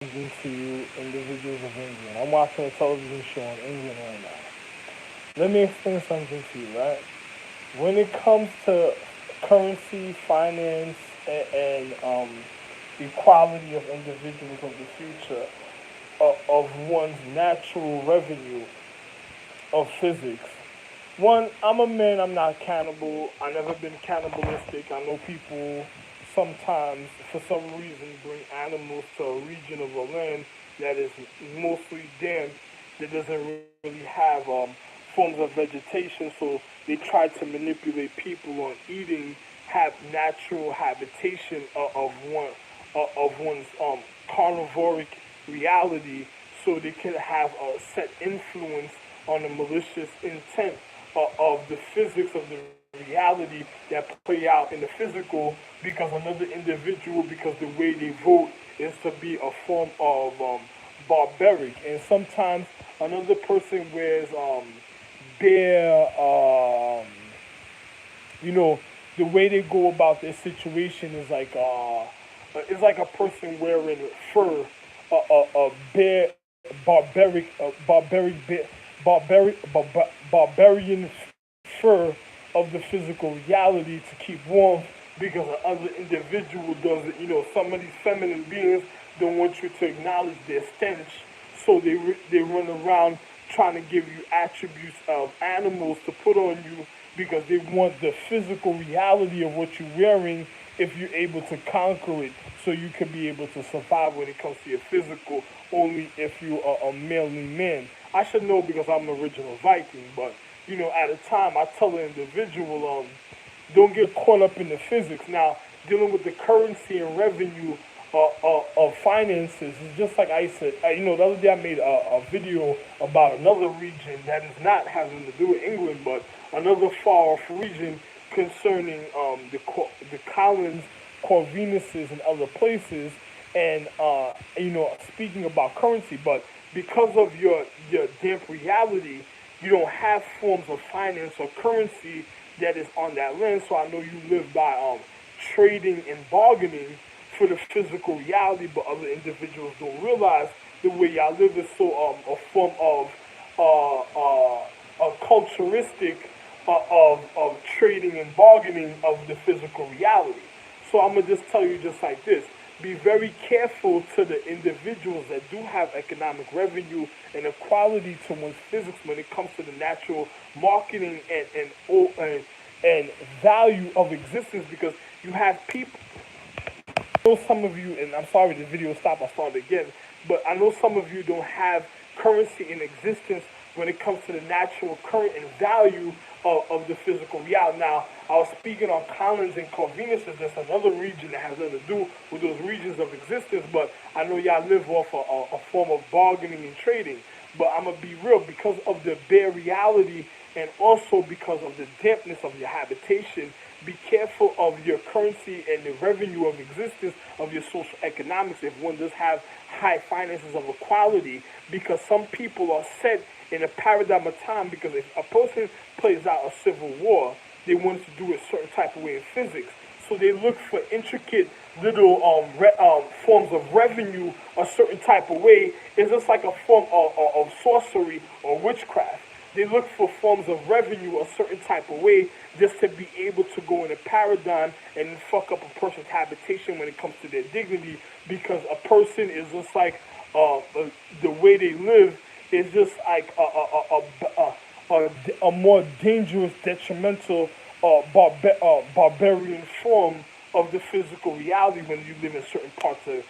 To you individuals of England. I'm watching a television show on England right now. Let me explain something to you, right? When it comes to currency, finance, and equality of individuals of the future, of one's natural revenue of physics. One, I'm a man, I'm not cannibal. I never been cannibalistic. I know people sometimes, for some reason, bring animals to a region of a land that is mostly damp, that doesn't really have forms of vegetation, so they try to manipulate people on eating have natural habitation of one's carnivoric reality, so they can have a set influence on the malicious intent of the physics of the reality that play out in the physical, because another individual, because the way they vote is to be a form of barbaric, and sometimes another person wears bare you know, the way they go about their situation is like it's like a person wearing fur, a bare barbarian fur of the physical reality to keep warm, because the other individual doesn't. Some of these feminine beings don't want you to acknowledge their stench, so they run around trying to give you attributes of animals to put on you, because they want the physical reality of what you're wearing, if you're able to conquer it, so you can be able to survive when it comes to your physical, only if you are a manly man. I should know because I'm an original Viking, but at a time I tell an individual, don't get caught up in the physics. Now, dealing with the currency and revenue of finances is just like I said. The other day I made a video about another region that is not having to do with England, but another far off region concerning the Collins, Corvinuses, and other places. And speaking about currency, but because of your damp reality, you don't have forms of finance or currency that is on that land. So I know you live by trading and bargaining for the physical reality, but other individuals don't realize the way y'all live is so a form of a culturistic of trading and bargaining of the physical reality. So I'm gonna just tell you just like this: be very careful to the individuals that do have economic revenue and equality to one's physics when it comes to the natural marketing and value of existence, because you have people. I know some of you, and I'm sorry the video stopped, I started again, but I know some of you don't have currency in existence when it comes to the natural current and value of the physical reality. Now, I was speaking on Collins and Corvinus, that's another region that has nothing to do with those regions of existence, but I know y'all live off a form of bargaining and trading. But I'm going to be real, because of the bare reality and also because of the dampness of your habitation, be careful of your currency and the revenue of existence of your social economics if one does have high finances of equality, because some people are set in a paradigm of time, because if a person plays out a civil war, they want to do it a certain type of way in physics. So they look for intricate little forms of revenue a certain type of way. It's just like a form of sorcery or witchcraft. They look for forms of revenue a certain type of way, just to be able to go in a paradigm and fuck up a person's habitation when it comes to their dignity, because a person is just like the way they live is just like a more dangerous, detrimental, barbarian form of the physical reality when you live in certain parts of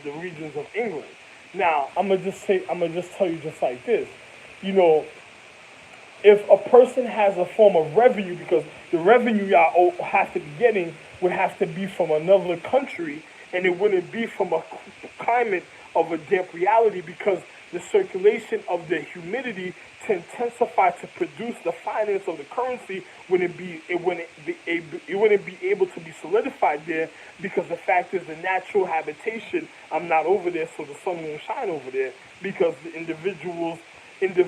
the regions of England. Now, I'm gonna just tell you just like this, you know, if a person has a form of revenue, because the revenue y'all have to be getting would have to be from another country, and it wouldn't be from a climate of a damp reality, because the circulation of the humidity to intensify to produce the finance of the currency it wouldn't be able to be solidified there, because the fact is the natural habitation, I'm not over there, so the sun won't shine over there, because the individuals, the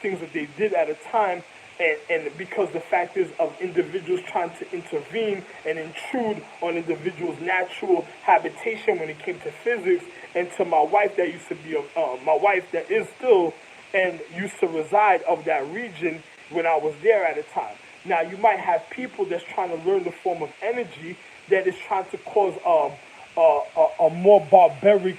things that they did at a time, and because the fact is of individuals trying to intervene and intrude on individuals' natural habitation when it came to physics, and to my wife that used to be my wife that is still and used to reside of that region when I was there at a time. Now you might have people that's trying to learn the form of energy that is trying to cause a more barbaric,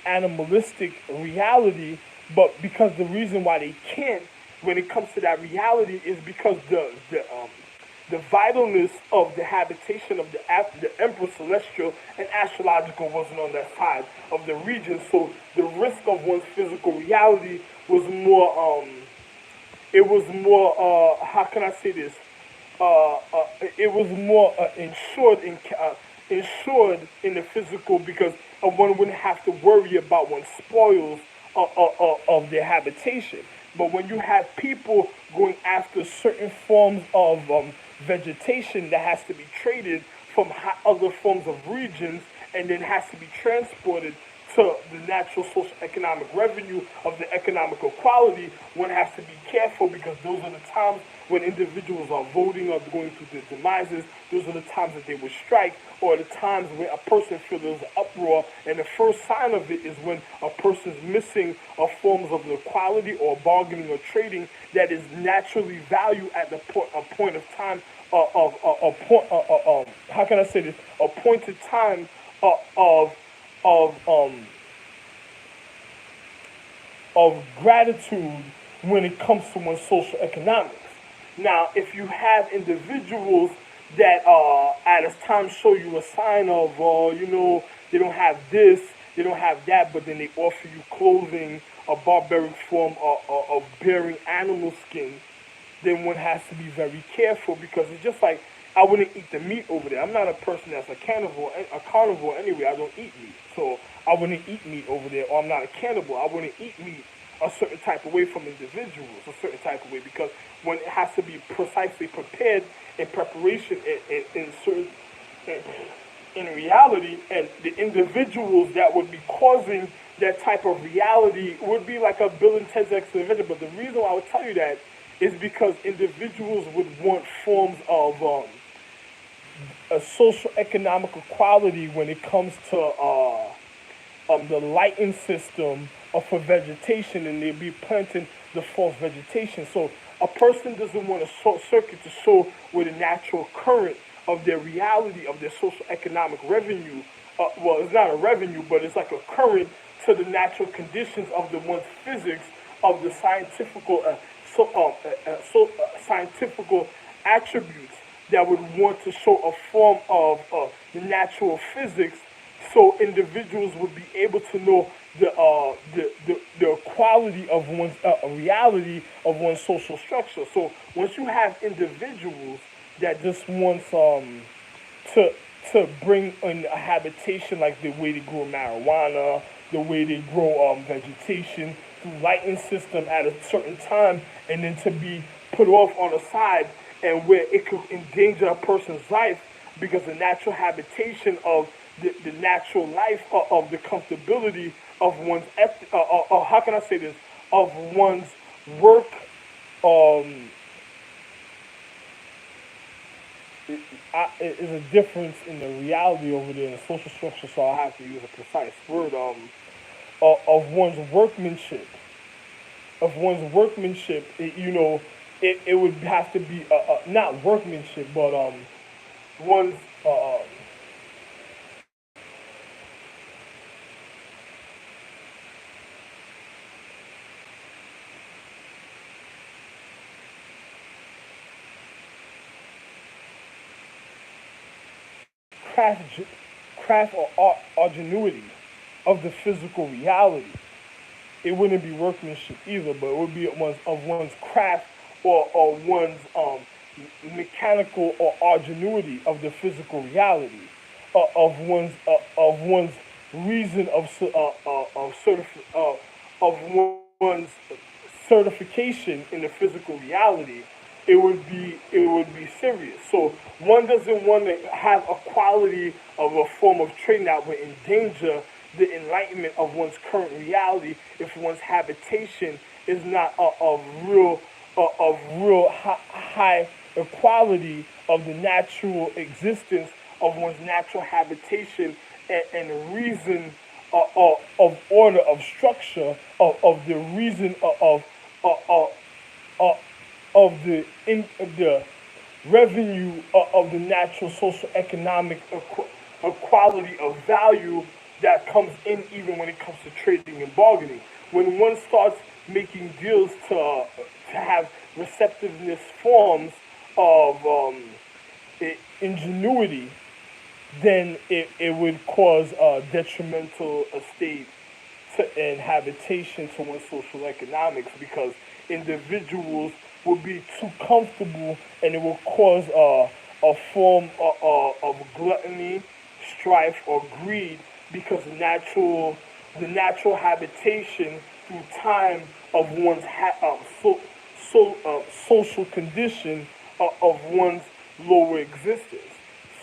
animalistic reality, but because the reason why they can't when it comes to that reality is because the vitalness of the habitation of the Emperor Celestial and Astrological wasn't on that side of the region, so the risk of one's physical reality was more it was more how can I say this it was more insured in the physical because one wouldn't have to worry about one's spoils of their habitation. But when you have people going after certain forms of vegetation that has to be traded from other forms of regions and then has to be transported to the natural social economic revenue of the economical quality, one has to be careful because those are the times when individuals are voting or going through their demises. Those are the times that they will strike, or the times where a person feels there's an uproar. And the first sign of it is when a person's missing a forms of the quality or bargaining or trading that is naturally valued at a point of time how can I say this? A pointed time of um of gratitude when it comes to one's social economics. Now, if you have individuals that at a time show you a sign of, they don't have this, they don't have that, but then they offer you clothing, a barbaric form of bearing animal skin, then one has to be very careful because it's just like I wouldn't eat the meat over there. I'm not a person that's a carnivore anyway. I don't eat meat, so I wouldn't eat meat over there. Or I'm not a cannibal. I wouldn't eat meat a certain type of way from individuals, a certain type of way, because when it has to be precisely prepared in preparation in certain in reality, and the individuals that would be causing that type of reality would be like a Bill and Ted's Excellent Adventure. But the reason why I would tell you that is because individuals would want forms of a social economical quality when it comes to the lighting system for vegetation, and they'd be planting the false vegetation. So a person doesn't want a short circuit to show where the natural current of their reality, of their social economic revenue, well, it's not a revenue, but it's like a current to the natural conditions of the one's physics, of the scientific attributes that would want to show a form of the natural physics, so individuals would be able to know the quality of one's reality of one's social structure. So once you have individuals that just wants to bring in a habitation, like the way they grow marijuana, the way they grow vegetation through lighting system at a certain time, and then to be put off on the side, and where it could endanger a person's life because the natural habitation of the natural life of the comfortability of one's how can I say this, of one's work is a difference in the reality over there in the social structure, so I have to use a precise word of one's workmanship. It would have to be not workmanship, but one's craft, craft or ingenuity of the physical reality. It wouldn't be workmanship either, but it would be one's craft or one's mechanical or ingenuity of the physical reality, of one's reason of one's certification in the physical reality. It would be serious. So one doesn't want to have a quality of a form of training that would endanger the enlightenment of one's current reality if one's habitation is not of real of real high equality of the natural existence of one's natural habitation and reason of order, of structure, of the reason of, of, of the revenue of the natural social economic equality of value that comes in even when it comes to trading and bargaining. When one starts making deals to have receptiveness forms of ingenuity, then it would cause a detrimental state and habitation to one's social economics because individuals will be too comfortable and it will cause a form of gluttony, strife, or greed because the natural habitation through time of one's social condition of one's lower existence.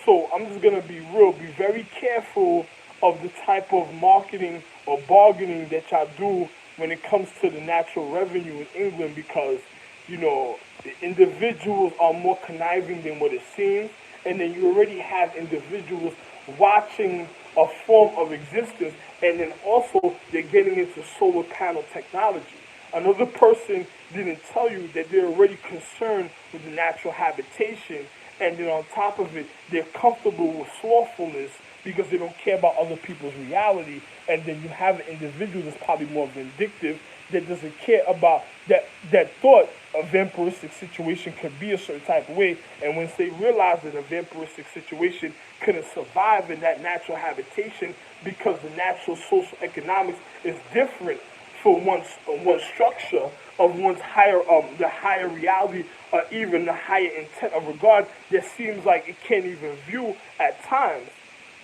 So I'm just gonna be real. Be very careful of the type of marketing or bargaining that y'all do when it comes to the natural revenue in England because the individuals are more conniving than what it seems, and then you already have individuals watching a form of existence, and then also they're getting into solar panel technology. Another person didn't tell you that they're already concerned with the natural habitation, and then on top of it, they're comfortable with slothfulness because they don't care about other people's reality, and then you have an individual that's probably more vindictive that doesn't care about that thought a vampiristic situation could be a certain type of way, and once they realize that a vampiristic situation couldn't survive in that natural habitation because the natural social economics is different for one's structure of one's the higher reality or even the higher intent of regard that seems like it can't even view at times.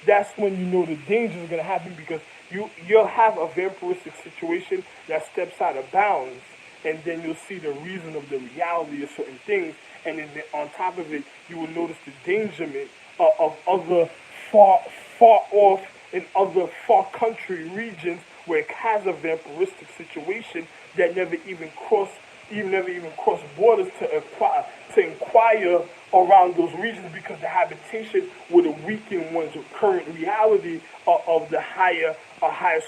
That's when you know the danger is going to happen because you'll have a vampiristic situation that steps out of bounds, and then you'll see the reason of the reality of certain things, and then on top of it, you will notice the endangerment of other far off in other far country regions where it has a vampiristic situation that never even cross borders to inquire around those regions because the habitation would weaken one's current reality of the higher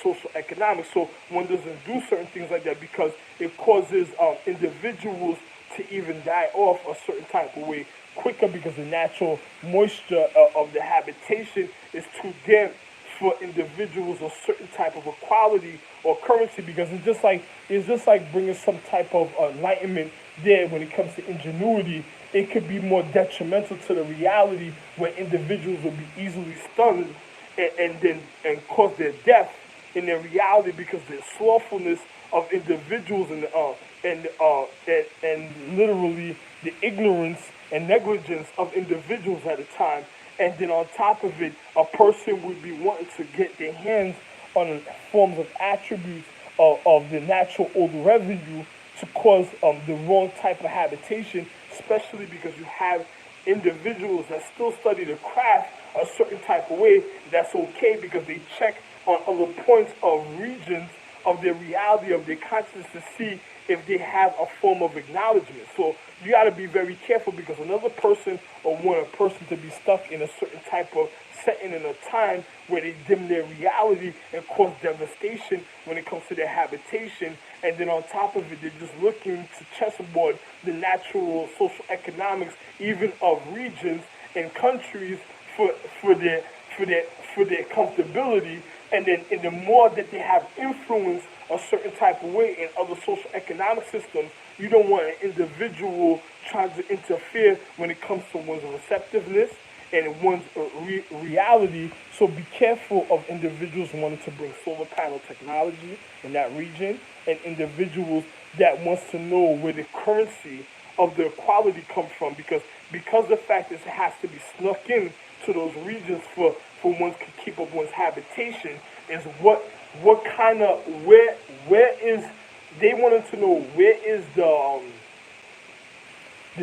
social economics. So one doesn't do certain things like that because it causes individuals to even die off a certain type of way quicker because the natural moisture of the habitation is too damp for individuals a certain type of equality or currency because it's just like bringing some type of enlightenment there when it comes to ingenuity. It could be more detrimental to the reality where individuals will be easily stunned and cause their death in their reality because the slothfulness of individuals and literally the ignorance and negligence of individuals at a time. And then on top of it, a person would be wanting to get their hands on forms of attributes of the natural old revenue to cause the wrong type of habitation, especially because you have individuals that still study the craft a certain type of way. That's okay because they check on other points of regions of their reality, of their consciousness to see if they have a form of acknowledgement. So you got to be very careful because another person or want a person to be stuck in a certain type of setting in a time where they dim their reality and cause devastation when it comes to their habitation. And then on top of it, they're just looking to chessboard the natural social economics, even of regions and countries for their comfortability. And then in the more that they have influence a certain type of way in other social economic systems, you don't want an individual trying to interfere when it comes to one's receptiveness and one's reality. So be careful of individuals wanting to bring solar panel technology in that region and individuals that wants to know where the currency of the equality comes from because the fact that it has to be snuck in to those regions for one to keep up one's habitation is what kind of where is they wanted to know where is the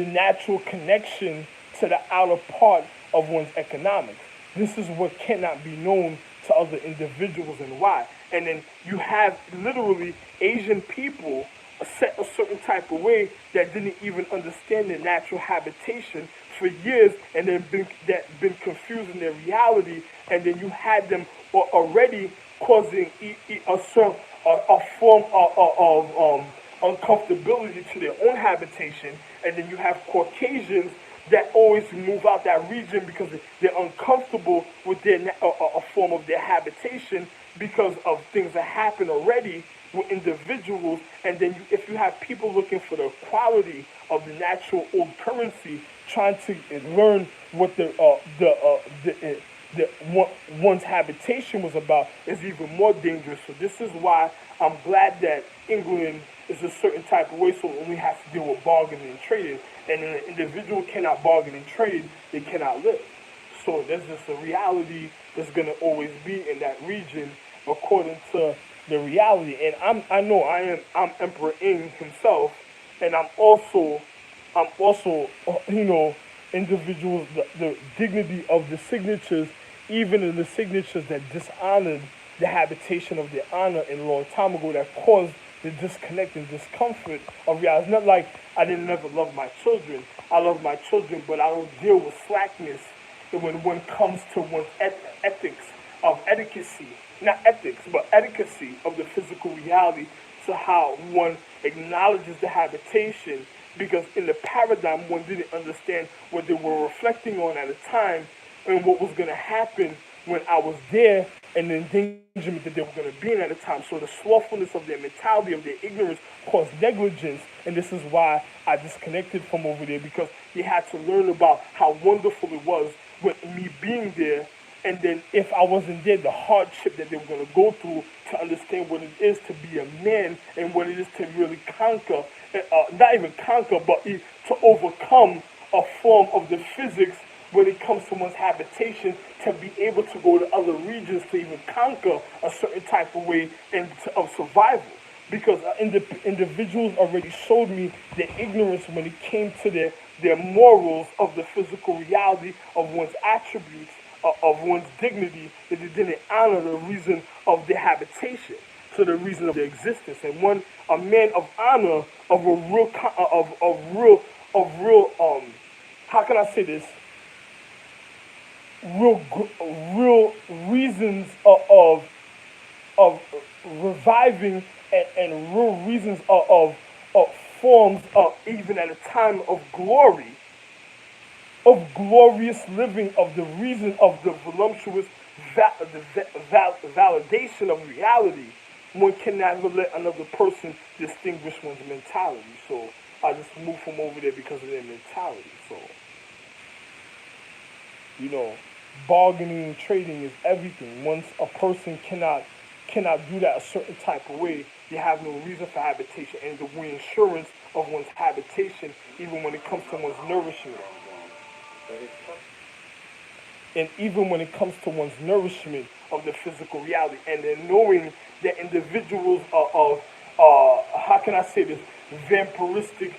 natural connection to the outer part of one's economics. This is what cannot be known to other individuals and why. And then you have literally Asian people set a certain type of way that didn't even understand their natural habitation for years, and then been confused in their reality, and then you had them already causing a form of uncomfortability to their own habitation, and then you have Caucasians that always move out that region because they're uncomfortable with a form of their habitation because of things that happen already with individuals. And then if you have people looking for the quality of the natural old currency, trying to learn what one's habitation was about, is even more dangerous. So this is why I'm glad that eNGlAND is a certain type of way, so it only has to deal with bargaining and trading. And an individual cannot bargain and trade, they cannot live. So there's just a reality that's going to always be in that region according to the reality. And I'm Emperor Ing himself, and I'm also individuals, the dignity of the signatures, even in the signatures that dishonored the habitation of their honor in a long time ago, that caused the disconnect and discomfort of reality. It's not like I didn't never love my children. I love my children, but I don't deal with slackness when one comes to one's ethics of etiquette, not ethics, but etiquette of the physical reality, to how one acknowledges the habitation, because in the paradigm one didn't understand what they were reflecting on at the time and what was going to happen when I was there, and the endangerment that they were going to be in at the time. So the slothfulness of their mentality, of their ignorance, caused negligence, and this is why I disconnected from over there, because they had to learn about how wonderful it was with me being there, and then if I wasn't there, the hardship that they were going to go through to understand what it is to be a man and what it is to really conquer, not even conquer, but to overcome a form of the physics when it comes to one's habitation, to be able to go to other regions to even conquer a certain type of way of survival. Because individuals already showed me their ignorance when it came to their morals of the physical reality of one's attributes, of one's dignity, that they didn't honor the reason of their habitation, so the reason of their existence. And a man of honor, of a real, how can I say this? Real reasons of reviving, and real reasons of forms of, even at a time of glory, of glorious living, of the reason of the voluptuous validation of reality. One can never let another person distinguish one's mentality. So I just moved from over there because of their mentality. So, bargaining and trading is everything. Once a person cannot do that a certain type of way, they have no reason for habitation, and the reinsurance of one's habitation, even when it comes to one's nourishment. And even when it comes to one's nourishment of the physical reality, and then knowing that individuals are of, how can I say this, vampiristic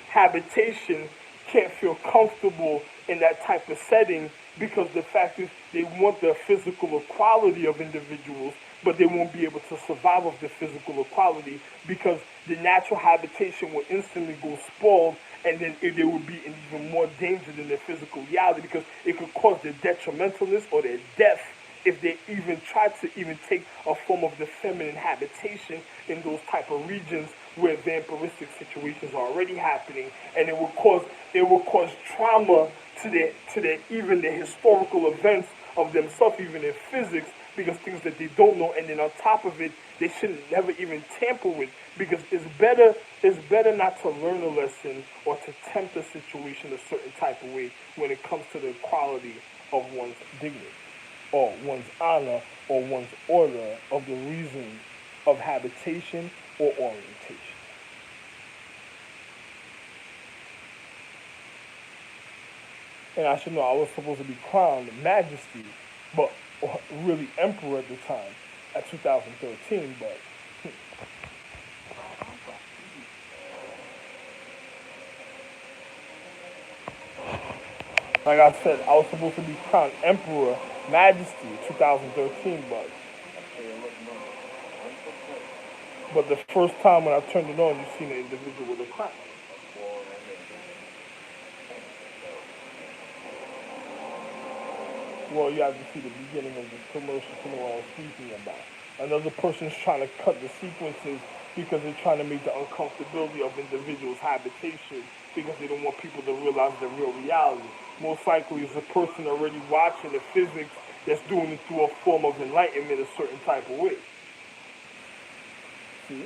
habitation can't feel comfortable in that type of setting, because the fact is they want the physical equality of individuals, but they won't be able to survive off the physical equality, because the natural habitation will instantly go spoiled, and then they would be in even more danger than their physical reality, because it could cause their detrimentalness or their death if they even try to even take a form of the feminine habitation in those type of regions where vampiristic situations are already happening, and it will cause trauma to their even the historical events of themselves, even in physics, because things that they don't know, and then on top of it, they should never even tamper with, because it's better not to learn a lesson or to tempt a situation a certain type of way when it comes to the quality of one's dignity, or one's honor, or one's order of the reason of habitation or orientation. And I should know I was supposed to be crowned majesty, but really emperor at the time, at 2013, but like I said, I was supposed to be crowned emperor majesty 2013, but But the first time when I turned it on, you seen an individual with a crown. Well, you have to see the beginning of this commercial to know what I was speaking about. Another person's trying to cut the sequences because they're trying to make the uncomfortability of individuals' habitation because they don't want people to realize the real reality. Most likely, it's a person already watching the physics that's doing it through a form of enlightenment a certain type of way. See?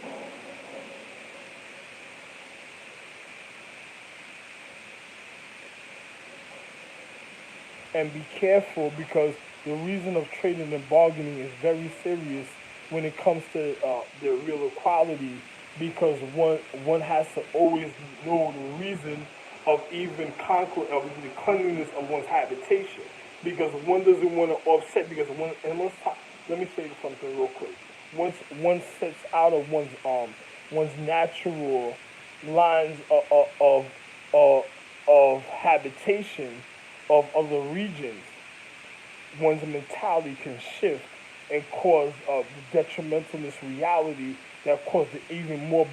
And be careful because the reason of trading and bargaining is very serious when it comes to the real equality because one has to always know the reason of even conquer of the cleanliness of one's habitation because one doesn't want to offset because one and let me say something real quick. Once one sets out of one's natural lines of habitation of other regions, one's mentality can shift and cause the detrimentalist reality that caused the even more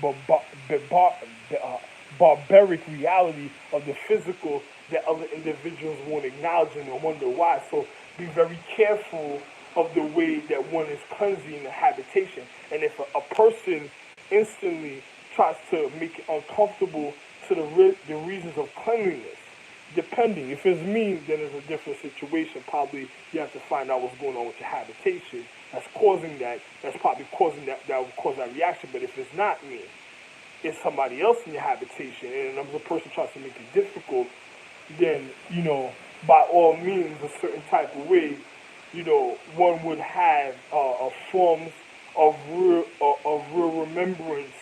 barbaric reality of the physical that other individuals won't acknowledge and wonder why. So be very careful of the way that one is cleansing the habitation. And if a person instantly tries to make it uncomfortable to the reasons of cleanliness, depending, if it's me, then it's a different situation. Probably you have to find out what's going on with your habitation that's causing that. That's probably causing that will cause that reaction. But if it's not me, it's somebody else in your habitation, and another person tries to make it difficult, then by all means, a certain type of way, one would have forms of real remembrance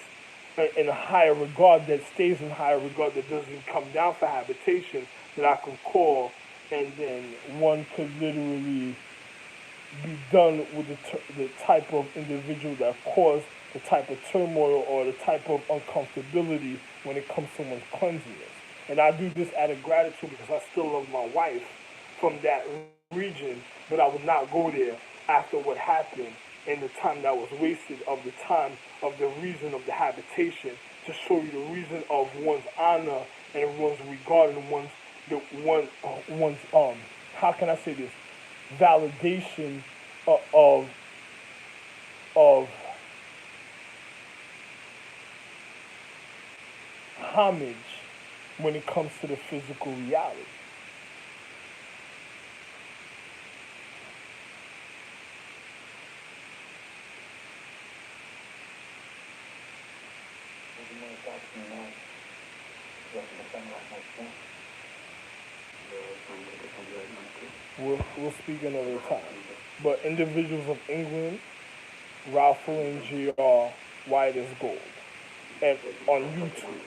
in a higher regard that stays in higher regard that doesn't come down for habitation that I can call, and then one could literally be done with the type of individual that caused the type of turmoil or the type of uncomfortability when it comes to one's cleanliness. And I do this out of gratitude because I still love my wife from that region, but I would not go there after what happened and the time that was wasted of the time of the reason of the habitation to show you the reason of one's honor and one's regard and one's how can I say this validation of homage when it comes to the physical reality. We'll speak another time. But individuals of England, Ralph and Jr. White is gold. And on YouTube,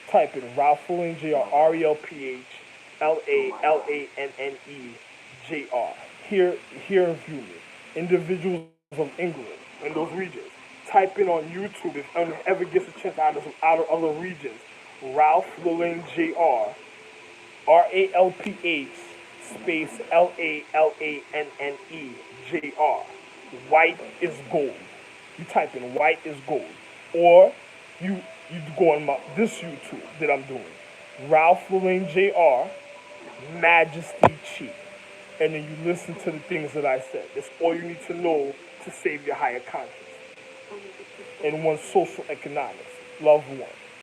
type in Ralph and Jr. RELPHLALANNE Here and view me. Individuals of England in those regions. Type in on YouTube if anyone ever gets a chance out of other regions. Ralph Lauren Jr. RALPH space LALANNE White is gold. You type in white is gold. Or you go on this YouTube that I'm doing. Ralph Lauren Jr. Majesty Chief. And then you listen to the things that I said. That's all you need to know to save your higher conscience. And one's social economics. Love one.